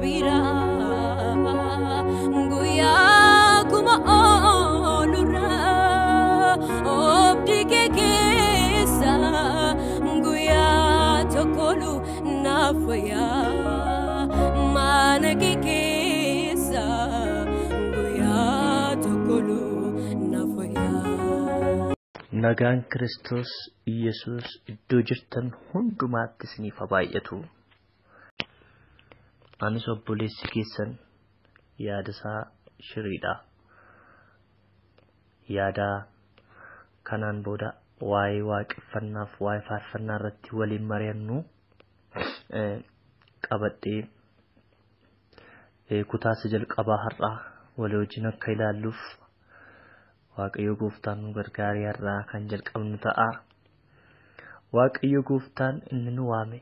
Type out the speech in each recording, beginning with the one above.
bira guya kuma olura obdi kekesa guya tokolu nafaya mana kekesa guya tokolu nafaya. Nagaan Kristos Yesus iddoo jirtan hundumaatti isiniif haa baay'atu. Anis obboleessi keessan Yaadasaa Shiriidha. Yaada kanaan booda waa'ee waaqeffannaaf waa'ee faarfannaa irratti waliin mari'annu qabadhee kutaa jalqabaa har'aa walii wajjin akka ilaalluuf Waaqayyo Gooftaan nu gargaaree har'aa kan jalqabnu ta'a. Waaqayyo Gooftaan inni nu waame,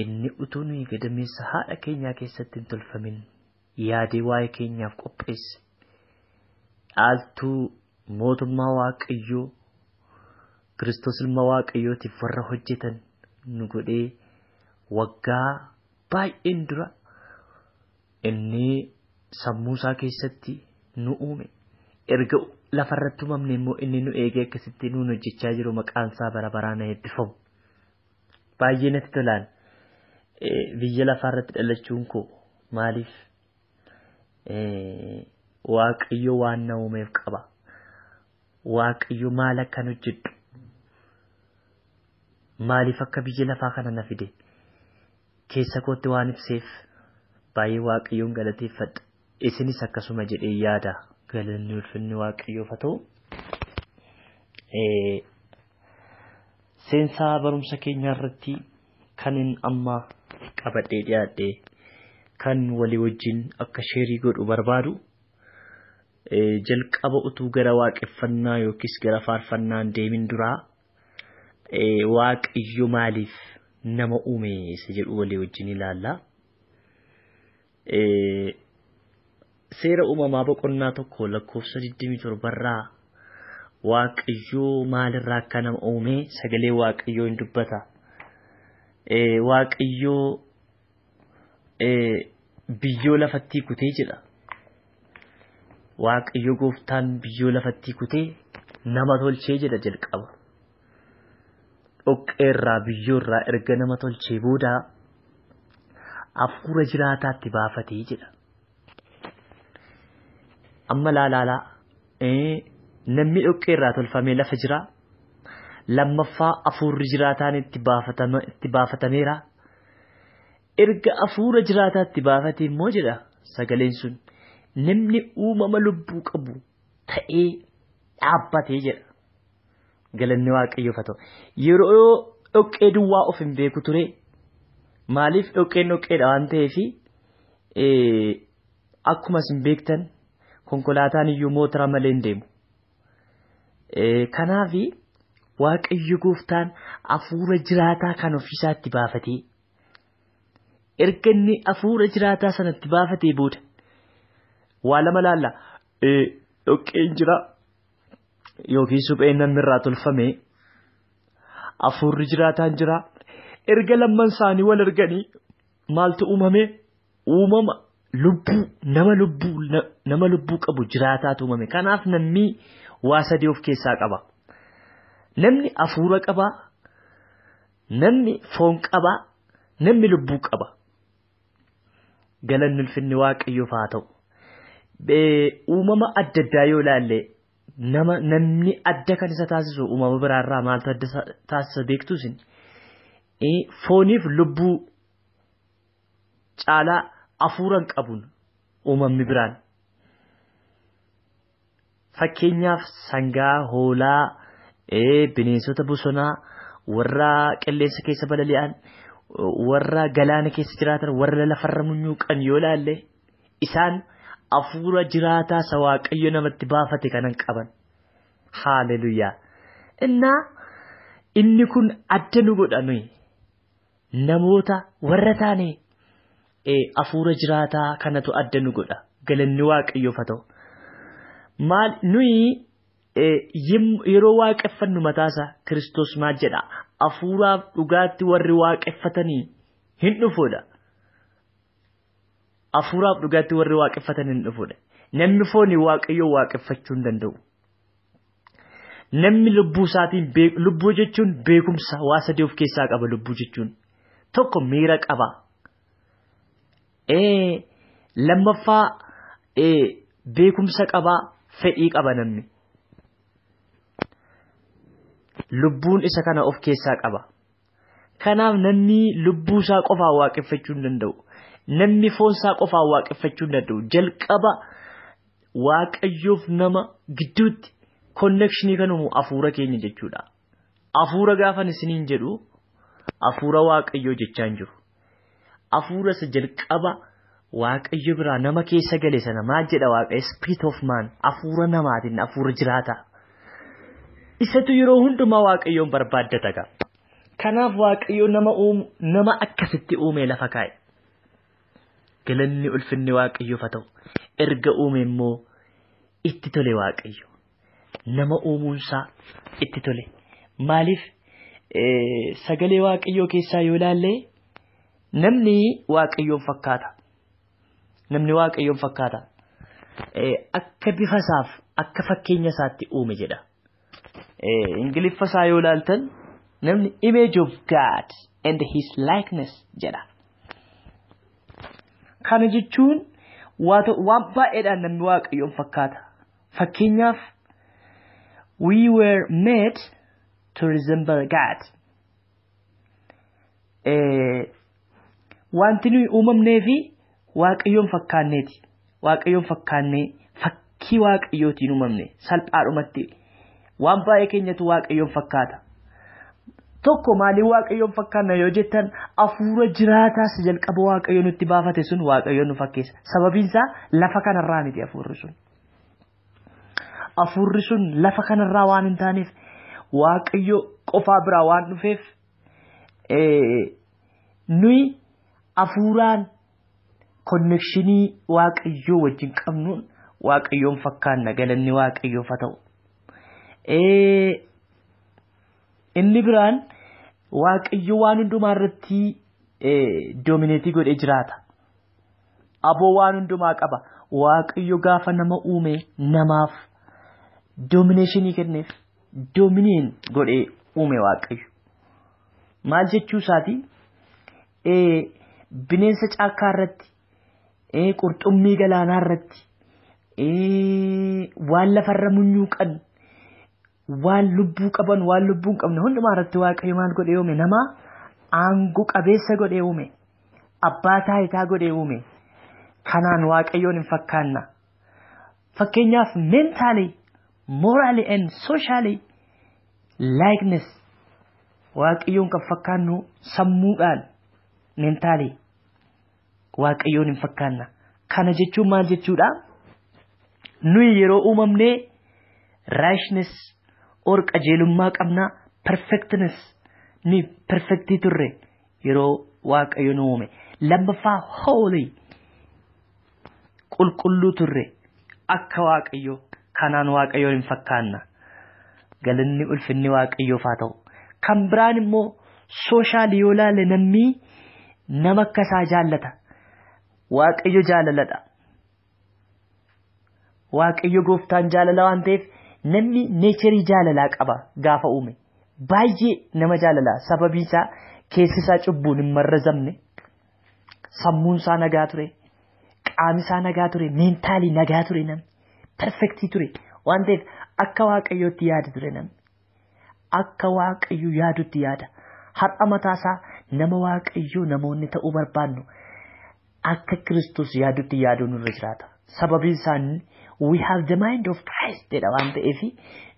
inni utuu nuyi gadameessa haadha keenyaa keessatti hin tolfamin yaadee waa'ee keenyaaf qopheesse. Dhaaltuu mootummaa Waaqayyoo Kiristoos ilma Waaqayyootiif warra hojjetan nu godhee waggaa baay'een dura inni sammuu isaa keessatti nu uume. Erga lafarratti uumamne immoo inni nu eegee akkasitti nuun hojjechaa jiru. Maqaan isaa bara baraan eebbifamu. Baay'ee natti tolaan biyya lafaarratti dhalachuun koo maaliif Waaqayyo waan na uumeef qaba. Waaqayyo maal akkan hojjedhu, maaliif akka biyya lafaa kana na fide keessa kootti waan ibseef baay'ee Waaqayyoon galateeffadha. Isinis akkasuma jedhee yaada. Galanni ulfinni Waaqayyoof haa ta'u. Seensaa barumsa keenya irratti kan amma qabadhee dhiyaadhe kan walii wajjin akka sheerii godhu barbaadu jalqaba utuu gara waaqeffannaa yookiis gara faarfannaan deemin duraa Waaqayyo maaliif nama uume isa jedhu walii wajjin ilaalla. Seera uumamaa boqonnaa 1 lakkoofsa 27 irraa Waaqayyo maalirraa akka nama uume sagalee Waaqayyoo hin dubbata. Waaqayyo biyyoo lafatti kutee jedha. Waaqayyo Gooftaan biyyoo lafatti kutee nama tolchee jedha jalqaba. Dhoqqeerraa biyyoorraa erga nama tolchee booda hafuura jiraataatti baafatee jedha. Amma laalaalaa namni dhoqqeerraa tolfamee lafa jira. Lammaffaa hafuurri jiraataan itti baafatameera. Erga hafuura jiraataatti baafatee immoo jedha sagaleen sun namni uumama lubbuu qabu ta'ee dhaabbatee jedha. Galanni Waaqayyoof haa ta'u. Yeroo dhoqqee duwwaa of hin beeku ture. Maaliif dhoqqeen dhoqqeedha waan ta'eef akkuma isin beektan konkolaataan iyyuu motora malee hin deemu. Kanaaf Waaqayyo Gooftaan hafuura jiraataa kan ofiisaatti baafatee erga inni hafuura jiraataa sanatti baafatee booda waa lama laalla. Dhoqqeen jira yookiin supheen namni irraa tolfame hafuurri jiraataan jira. Erga lamman isaanii wal arganii maaltu uumame? Uumama lubbuu nama lubbuu qabu jiraataatu uumame. Kanaaf namni waa sadii of keessaa qaba. Namni hafuura qaba, namni foon qaba, namni lubbuu qaba. Galanni ulfinni Waaqayyoof haa ta'u. Uumama adda addaa yoo ilaalle namni adda kan isa taasisu uumama biraarraa maaltu adda taasisa beektu isin? Fooniif lubbuu caalaa hafuuran qabuun uumamni biraan. Fakkeenyaaf sangaa, hoolaa, bineensota bosonaa, warra qilleensa keessa balali'an, warra galaana keessa jiraatan, warra lafarra munyuuqan yoo ilaalle isaan hafuura jiraataa isa Waaqayyo namatti baafate kanan qaban. Haaleluyyaa. Inni kun adda nu godha nuyi namoota warra taane hafuura jiraataa kanatu adda nu godha. Galanni Waaqayyoof haa ta'u. Maal nuyi yeroo waaqeffannu mataasa Kiristoos maal jedha? Hafuuraaf dhugaatti warri waaqeffatanii hin dhufoodha. afuuraaf dhugaatti warri waaqeffatan hin dhufudha. Namni foonii waaqayyoo waaqeffachuu hin danda'u. Namni lubbuu isaatiin lubbuu jechuun beekumsa waa sadii of keessaa qaba. Lubbuu jechuun tokko miira qaba. Lammaffaa beekumsa qaba, fedhii qaba namni. Lubbuun isa kana of keessaa qaba. Kanaaf namni lubbuu isaa qofaa waaqeffachuu hin danda'u. Namni foon isaa qofaa waaqeffachuu hin danda'u. Jalqaba waaqayyoof nama gidduutti connection kan uumu afuura keenya jechuudha. Afuura gaafan isiniin jedhu afuura waaqayyoo jechaa hin jiru. Afuura isa jalqaba waaqayyo biraa nama keessa gale sana maal jedha waaqayyo? Spirit of man, afuura namaatiin, afuura jiraata. Isatu yeroo hundumaa waaqayyoon barbaaddata gaa. Kanaaf waaqayyo nama akkasitti uume lafa kaa'e. Galanni ulfinni waaqayyoof haa ta'u. Erga uume immoo itti tole waaqayyo. Nama uumuunsaa itti tole. Maaliif sagalee waaqayyoo keessaa yoo ilaalle namni waaqayyoon fakkaata. Namni waaqayyoon fakkaata. Akka bifa isaaf akka fakkeenya isaatti uume jedha. Ingiliffa isaa yoo ilaaltan namni image of God and his likeness jedha. Kana jechuun waan baay'eedhaan namni waaqayyoon fakkaata. Fakkeenyaaf we were made to resemble God. Wanti nuyi uumamnee fi waaqayyoon fakkaanneeti. Waaqayyoon fakkaannee fakkii waaqayyootiin uumamne salphaadhumatti waan baay'ee keenyatu waaqayyoon fakkaata. Tokko maaliin waaqayyoon fakkaanna yoo jettan afuura jiraataas jalqaba waaqayyoon nutti baafate sun waaqayyoon nu fakkeessa. Sababiin isaa lafa kanarraa miti afuurri sun. Afuurri sun lafa kanarraa waan hin taaneef waaqayyo qofaa biraa waan dhufeef nuyi afuuraan connectionii waaqayyoo wajjin qabnuun waaqayyoon fakkaanna. Galanni waaqayyoof haa ta'u. Inni biraan waaqayyo waan hundumaa irratti domineetii godhee jiraata. Aboo waan hundumaa qaba. Waaqayyo gaafa nama uume namaaf domineeshinii kenneef. Dominiin godhee uume waaqayyo. Maal jechuu isaati? Bineensa caakkaa irratti, qurxummii galaanaa irratti, waan lafarra munyuuqan, waan lubbuu qaban, waan lubbuu hin qabne hundumaa irratti waaqayyo maal godhee uume? Nama aangoo qabeessa godhee uume. Abbaa taayitaa godhee uume. Kanaan waaqayyoon hin fakkaanna. Fakkeenyaaf mentally, morally and socially likeness waaqayyoon kan fakkaannu sammuudhaan mentally waaqayyoon hin fakkaanna. Kana jechuun maal jechuudha? Nuyi yeroo uumamnee righteousness or qajeelummaa qabna, perfectness ni perfectii turre yeroo waaqayyo nu uume. Lammaffaa holy qulqulluu turre akka waaqayyo. Kanaan waaqayyoon hin fakkaanna. Galanni ulfinni waaqayyoof haa ta'u. Kan biraan immoo social yoo ilaalle namni nama akka isaa jaallata. Waaqayyo jaalaladha. Waaqayyo gooftaan jaalala waan ta'eef namni neecharii jaalalaa qaba gaafa uume. Baay'ee nama jaalala. Sababii isaa keessi isaa cubbuun hin marrazamne. Sammuun isaa nagaa ture. Qaamni isaa nagaa ture. Meentaalii nagaa ture namni. Perfectii ture. Waan ta'eef akka waaqayyootti yaada ture namni. Akka waaqayyo yaadutti yaada. Har'a mataasaa nama waaqayyoo namoonni ta'uu barbaannu akka Kiristoos yaadutti yaaduu nurra jiraata. Sababiin isaa we have the mind of Christ jedha waan ta'eef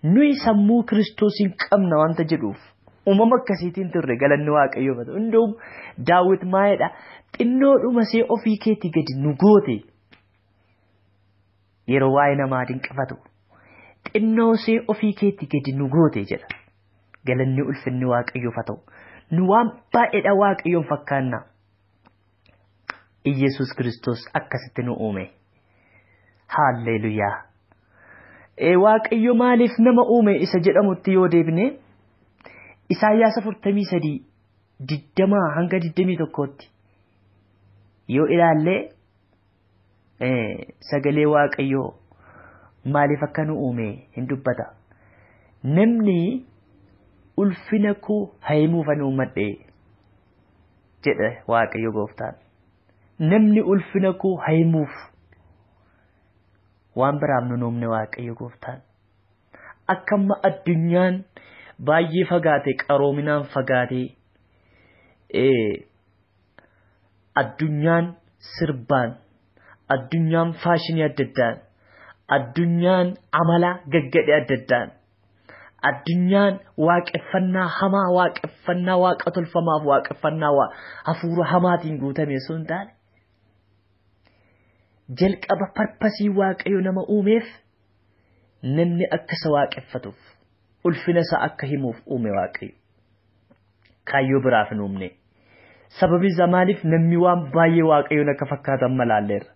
nuyi sammuu Kiristoosiin qabna wanta jedhuuf uumama akkasiitiin turre. Galanni waaqayyoof haa ta'u. Hunduum Daawit maayedha xinnoodhuma see ofii keetii gadi nu goote. Yeroo waa'ee namaa dinqifatu xinnoo see ofii keetii gadi nu goote jedha. Galanni ulfinni waaqayyoof haa ta'u. Nu waan baay'eedha waaqayyoon fakkaanna. Iyesuus Kiristoos akkasitti nu uume. Haalleluuyaa. Waaqayyo maaliif nama uume isa jedhamutti yoo deebine Isaayyaas 43:20 hanga 21tti yoo ilaalle sagalee waaqayyoo maaliif akka nu uume hin dubbata. Namni ulfina koo haimuuf an uumadhe jedhe waaqayyo gooftaan. Namni ulfina koo haimuuf waan biraaf nu uumne waaqayyo gooftaan. Akkamma addunyaan baay'ee fagaate qaroominaan fagaate addunyaan sirbaan addunyaan faashinii adda addaan addunyaan amala gaggade adda addaan addunyaan waaqeffannaa hamaa waaqeffannaa waaqa tolfamaaf waaqeffannaa hafuura hamaatiin guutame sun taane jalqaba parpasii waaqayyo nama uumeef namni akka isa waaqeffatuuf ulfina isaa akka himuuf uume waaqayyo kaayyoo biraaf hin uumne. Sababii zamaaniif namni waan baay'ee waaqayyoon akka fakkaatan malaalleerra.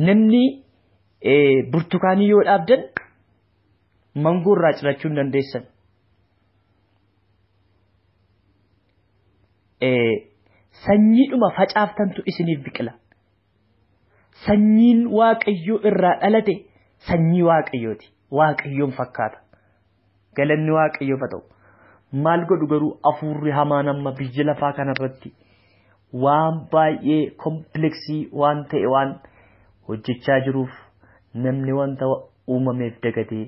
Namni burtukaanii yoo dhaabdan mangoo irraa cirachuu hin dandeessan. Sanyiidhuma facaaftantu isiniif biqila. Sanyiin waaqayyoo irraa dhalate sanyii waaqayyooti. Waaqayyoon fakkaata. Galanni waaqayyoof haa ta'u. Maal godhu garuu hafuurri hamaan amma biyya lafaa kanarratti waan baay'ee kompleksii waan ta'e waan hojjechaa jiruuf namni wanta uumameef dagatee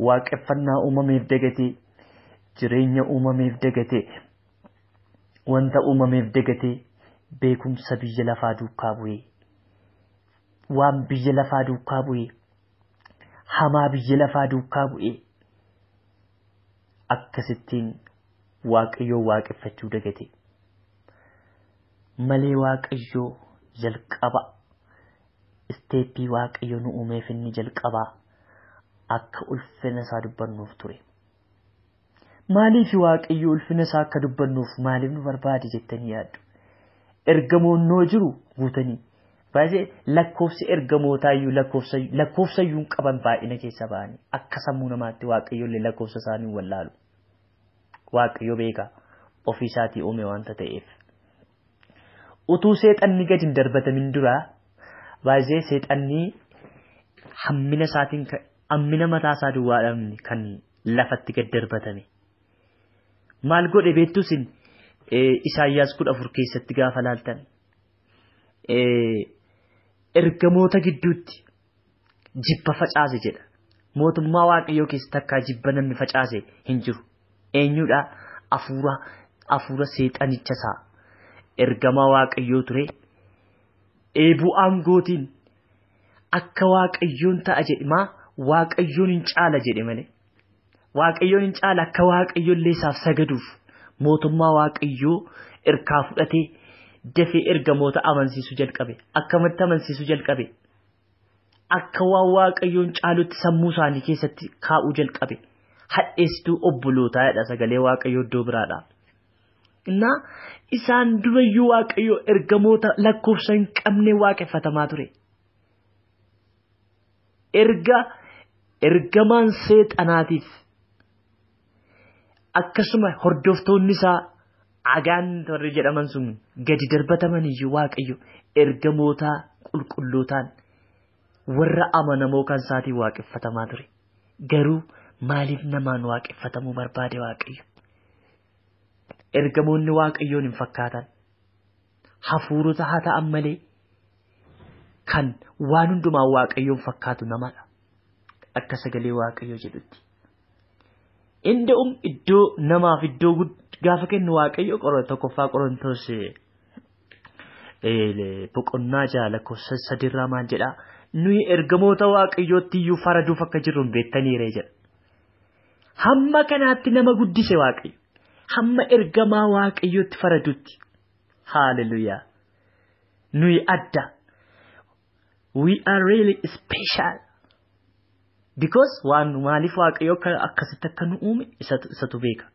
waaqeffannaa uumameef dagatee jireenya uumameef dagatee wanta uumameef dagatee beekumsa biyya lafaa duukaa bu'ee waan biyya lafaa duukaa bu'ee hamaa biyya lafaa duukaa bu'ee akkasittiin waaqayyoo waaqeffachuu dagate malee waaqayyoo jalqaba isteeppii waaqayyoo nu uumeef inni jalqabaa akka ulfina isaa dubbannuuf ture. Maaliif waaqayyoo ulfina isaa akka dubbannuuf maaliif nu barbaade jettanii yaaddu? Ergamoonnoo jiru guutanii baay'ee lakkoofsi ergamootaayyu lakkoofsayyuun qaban baay'ina keessa ba'anii akka sammuu namaatti waaqayyoollee lakkoofsa isaanii wallaalu. Waaqayyo beeka ofii isaatii uume wanta ta'eef. Utuu seexanni gadi hin darbatamin dura baay'ee seexanni hammina isaatiin hammina mataa isaa duwwaadhaan kan lafatti gad darbatame. Maal godhe beektusin Isaayyaas 14 keessatti gaafa laaltan ergamoota gidduutti jibba facaase jedha. Mootummaa waaqayyoo keessatti akka jibba namni facaase hin jiru. Eenyudha hafuura seexanicha isaa ergamaa waaqayyoo ture eebuu aangootiin akka waaqayyoon ta'a jedhe maa waaqayyoon hin caala jedhe malee waaqayyoon hin caala akka waaqayyoollee isaaf sagaduuf mootummaa waaqayyoo irkaa fudhatee dafee ergamoota amansiisuu jalqabe akkamitti amansiisuu jalqabe akka waan waaqayyoon caalutti sammuu isaanii keessatti kaa'uu jalqabe. Hadheessituu obbolootaa jedha sagalee waaqayyoo iddoo biraadha. Innaa isaan durayyuu waaqayyoo ergamoota lakkoofsa hin qabne waaqeffatamaa ture. Ergamaan seexanaatiif akkasuma hordoftoonni isaa agaan warri jedhaman sun gadi darbataman iyyuu waaqayyo ergamoota qulqullootaan warra amanamoo kan isaatiin waaqeffatamaa ture. Garuu maaliif namaan waaqeffatamuu barbaade waaqayyo? Ergamoonni waaqayyoon hin fakkaatan. Hafuurota haa ta'an malee kan waan hundumaa waaqayyoon fakkaatu namadha. Akka sagalee waaqayyoo jedhutti. Iddoo namaaf iddoo gaafa kennu waaqayyo tokkoffaa Qorontos boqonnaa 6 maal jedhaa? Nuyi ergamoota waaqayyootti iyyuu faraduuf akka jirru beektaniire jedha. Hamma kanaatti nama guddise waaqayyo. Hamma ergamaa waaqayyootti faradutti. Hallelujah. Nuyi adda. We are really special. Because waan maaliif waaqayyo akkasitti akka nu uume isatu beeka.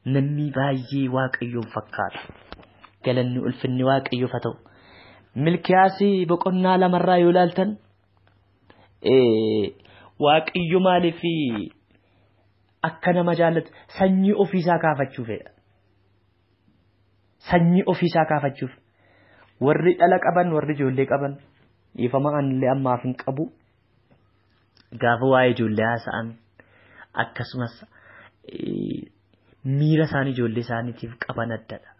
Namni baay'ee waaqayyoon fakkaata. Galanni ulfinni waaqayyoof haa ta'u. Milkiyaasii boqonnaa 2 yoo ilaaltan waaqayyo maaliif akka nama jaallatu sanyii ofiisaa kaafachuuf fedha. Sanyii ofiisaa kaafachuuf warri dhala qaban warri ijoollee qaban ifama anillee ammaaf hin qabu gaafa waa'ee ijoollee haasa'an akkasumas miira isaanii ijoollee isaaniitiif qaban addadha.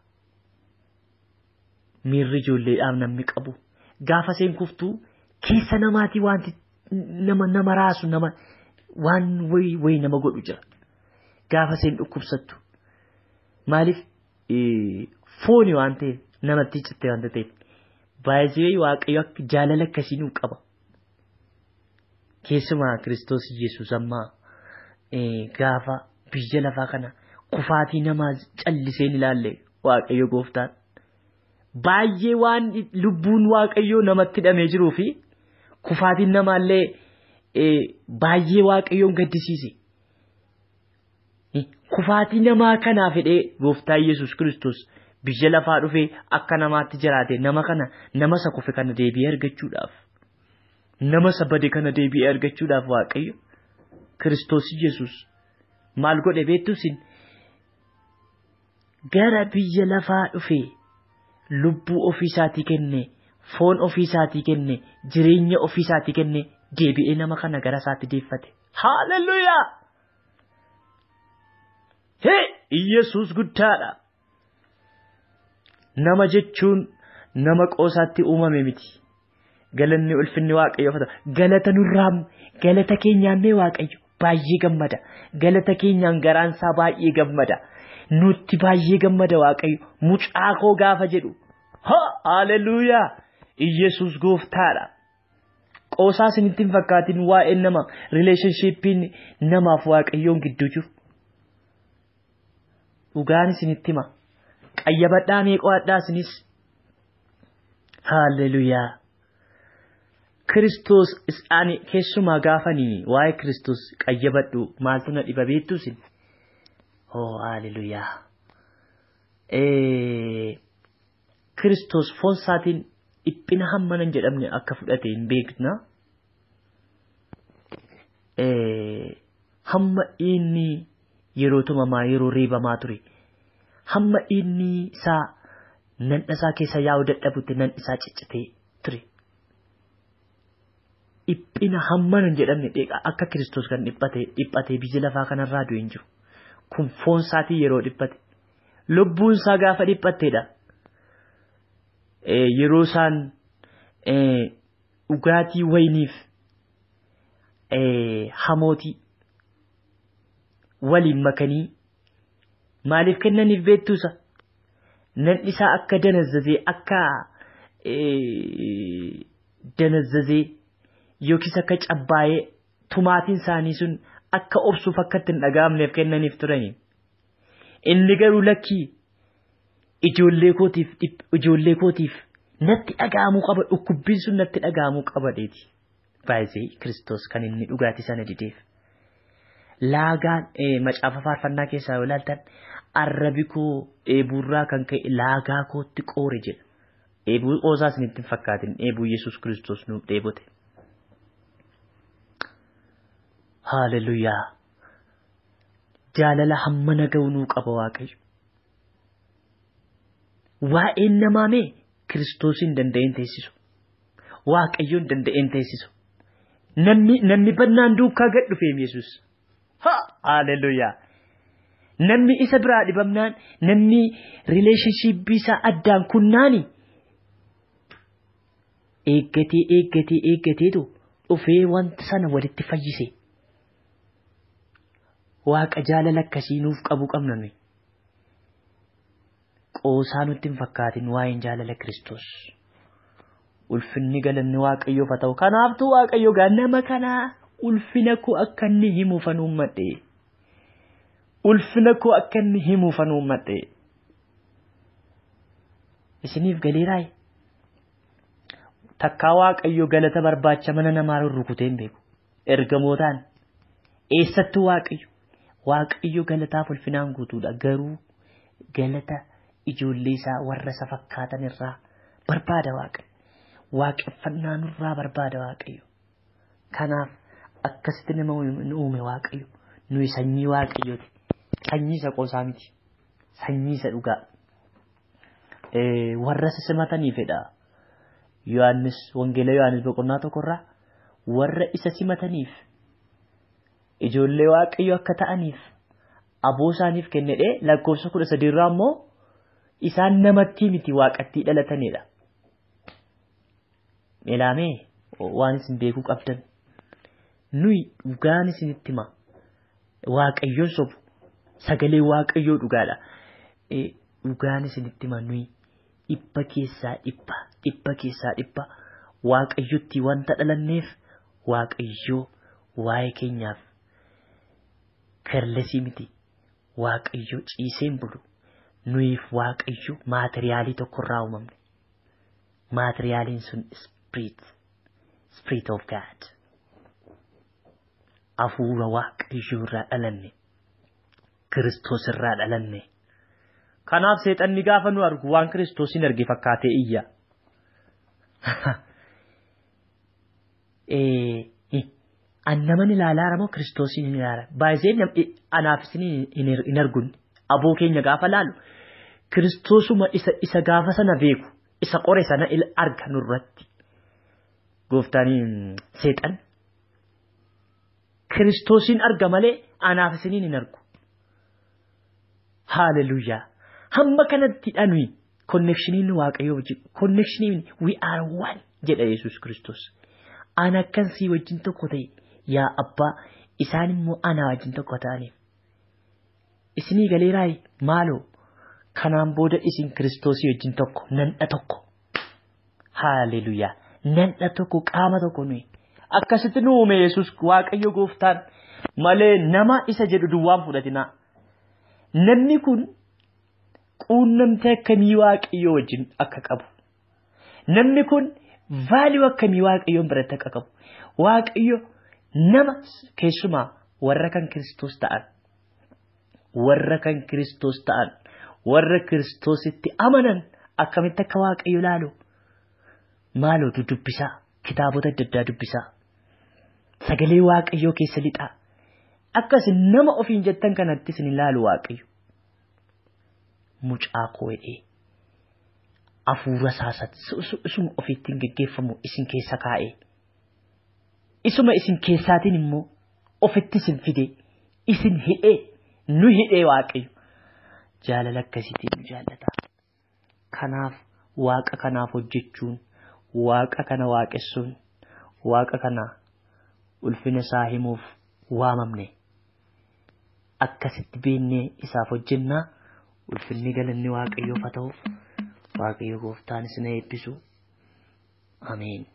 Miirri ijoolleedhaaf namni qabu gaafa seen kuftuu keessa namaatii wanti nama raasu nama waan wayi nama godhu jira. Gaafa seen dhukkubsattu maaliif fooni waan ta'eef namatti cittee waan ta'eef baay'ee waaqayyo akka jaalala akkasii nuu qaba. Keessumaa Kiristoos Yesuus ammaa gaafa biyya lafaa kana kufaatii namaa calliseen ilaalle waaqayyo gooftaan baay'ee waan lubbuun waaqayyo namatti hidhamee jiruu fi kufaatiin namaallee baay'ee waaqayyoon gaddisiise. Kufaatii namaa kanaa fedhee gooftaa Yesuus Kiristoos biyya lafaa dhufee akka namaatti jiraate nama kana nama isa kufe kana deebi'ee argachuudhaaf nama isa bade kana deebi'ee argachuudhaaf waaqayyo Kiristoos Yesuus maal godhe beektuusin gara biyya lafaa dhufee lubbuu ofiisaatii kenne foon ofiisaatii kenne jireenya ofiisaatii kenne deebi'ee nama kana gara isaatti deeffate. Haaleluyyaa! Yesuus guddaadha. Nama jechuun nama qoosaatti uumame miti. Galanni ulfinni waaqayyoof ta'u. Galata nurraa galata keenyaan mee waaqayyo baay'ee gammada. Galata keenyaan garaan isaa baay'ee gammada. Nutti baay'ee gammada waaqayyo. Mucaa koo gaafa jedhu. Haleluuyaa! Yesuus gooftaadha. Qoosaa isinitti hin fakkaatin waa'ee nama relationshippiin namaaf waaqayyoon gidduu jiru. Dhugaan isinitti hima. Qayyabadhaa meeqoodhaa isinis. Haleluuyaa. Kiristoos isaanii keessumaa gaafanii waa'ee Kiristoos qayyabadhu maaltu na dhiba beektu isin. Haleluuyaa. Kiristoos foon isaatiin dhiphina hammana hin jedhamne akka fudhate hin beekna. Hamma inni yeroo tumamaa yeroo reebamaa ture. Hamma inni isaa nanna isaa keessa yaa'u dadhabutti nanni isaa ciccitee ture. Dhiphina hammana hin jedhamne akka Kiristoos kan dhiphatee biyya lafaa kanarraa du'e hin jiru. Kun foon isaatii yeroo dhiphate. Lubbuun isaa gaafa dhiphatteedha. Yeroo isaan dhugaatii wayiniif hamootii waliin makanii maaliif kennaniif beektuusa nanni isaa akka danazzazee yookiis akka cabbaayee tumaatiin isaanii sun akka obsuuf akka ittiin dhaga'amneef kennaniif turani. Inni garuu lakkii ijoollee kootiif natti dhaga'amuu qaba dhukkubbiin sun natti dhaga'amuu qaba deeti. Baay'ee Kiristoos kan inni dhugaatii sana dideef. Laagaan macaafa faarfannaa keessaa yoo ilaaltan arrabi koo dheebuurraa kan ka'e laagaa kootti qoore jedha. Dheebuu qoosaas isinitti hin fakkaatin dheebuu Yesuus Kiristoos nuuf dheebote. Haleluuyaa. Jaalala hammana ga'u nuu qaba waaqayyo. Waa'een namaa mee Kiristoosiin danda'een teessisu. Waaqayyoon danda'een teessisu. Namni bannaan duukaa gad dhufeem Yesuus. Haleluuyaa. Namni isa biraa dhibamnaan namni relationship isaa addaan kunnaani eeggateetu dhufee wanta sana walitti fayyise. Waaqa jaalala akkasii nuuf qabu qabna nuyi. Qoosaa nutti hin fakkaatin waa'een jaalala Kiristoos. Ulfinni galanni waaqayyoof haa ta'u. Kanaaftuu waaqayyo nama kanaa ulfina koo akka inni himuufan uummadhe. Ulfina koo akka inni himuufan uummadhe. Isiniif galeeraayi. Takkaa waaqayyo galata barbaacha mana namaa rurrukutee hin beeku. Ergamootaan eessattuu waaqayyo galataaf ulfinaan guutuudha. Garuu galata ijoollee isaa warra isa fakkaatan irraa barbaada waaqayyo. Waaqeffannaa nurraa barbaada waaqayyo. Kanaaf akkasitti nama uume waaqayyo. Nuyi sanyii waaqayyooti. Sanyii isa qoosaa miti. Sanyii isa dhugaa. warra simatanii fedha. Yohaannis wangeela Yohaannis boqonnaa tokkorraa warra isa simataniif ijoollee Waaqayyo akka ta'aniif aboo isaaniif kennedhe lakkoofsa 13 irraa immoo isaan namatti miti waaqatti dhalatanidha. Ilaamee waan isin beekuu qabdan nuyi dhugaan isinitti hima Waaqayyo sobu sagalee Waaqayyo dhugaadha. Dhugaan isinitti hima nuyi dhibba keessaa dhibba Waaqayyotti wanta dhalanneef Waaqayyo waa'ee keenyaaf karlesii miti. Waaqayyo ciiseen bulu nuyiif Waaqayyo maatiriyaalii tokkorraa uumamne. Maateriyaaliin sun Spirit of God. Afuura Waaqayyo irraa dhalanne. Kiristoos irraa dhalanne. Kanaaf seexanni gaafa nu argu waan Kiristoosin arge fakkaatee iyya. Annaman ilaalaa ramoo Kiristoosin hin ilaala. Baay'een anaaf isin hin argun. Aboo keenya gaafa laalu Kiristoosuma isa gaafa sana beeku isa qore sana arga nurratti. Gooftaan seexan Kiristoosin arga malee anaaf isin hin argu. Hallelujah. Hamma kanatti dhanwi connectioniin Waaqayyo wajjin connectioniin we are one jedha Yesuus Kiristoos. Ana akkan si wajjin tokko ta'e yaa abbaa isaan immoo ana wajjin tokko ta'aniif. Isinii galeeraay maaloo kanaan booda isin Kiristoosii wajjin tokko nandha tokko. Hallelujah. Nandha tokko qaama tokko nuyi. Akkasitti nu uume Yesuus Waaqayyo gooftaan malee nama isa jedhu duwwaan fudhatinaa. Namni kun quunnamtee akkamii Waaqayyo wajjin akka qabu. Namni kun value akkamii Waaqayyoon biratti akka qabu. Waaqayyo nama keessumaa warra kan Kiristoos ta'an. Warra kan Kiristoos ta'an. Warra Kiristoositti amanan akkamitti akka Waaqayyo laalu. Maaloo dubbisaa. Kitaabota adda addaa dubbisaa. Sagalee Waaqayyoo keessa lixaa. Akkas nama ofiin jettan kanatti isin ilaalu Waaqayyo. Mucaa koo'ee afuura saasat isuma ofiittiin geggeeffamu isin keessa kaa'ee. Isuma isin keessaatiin immoo ofitti isin fide isin hidhee nu hidhee Waaqayyo. Jaalala akkasiitiin nu jaallata. Kanaaf Waaqa kanaaf hojjechuun Waaqa kana waaqessuun Waaqa kana ulfina isaa himuuf waamamne. Akkasitti beennee isaaf hojjennaa. Ulfinni galanni Waaqayyoof haa ta'uuf Waaqayyo gooftaan isin eebbisu. Ameen.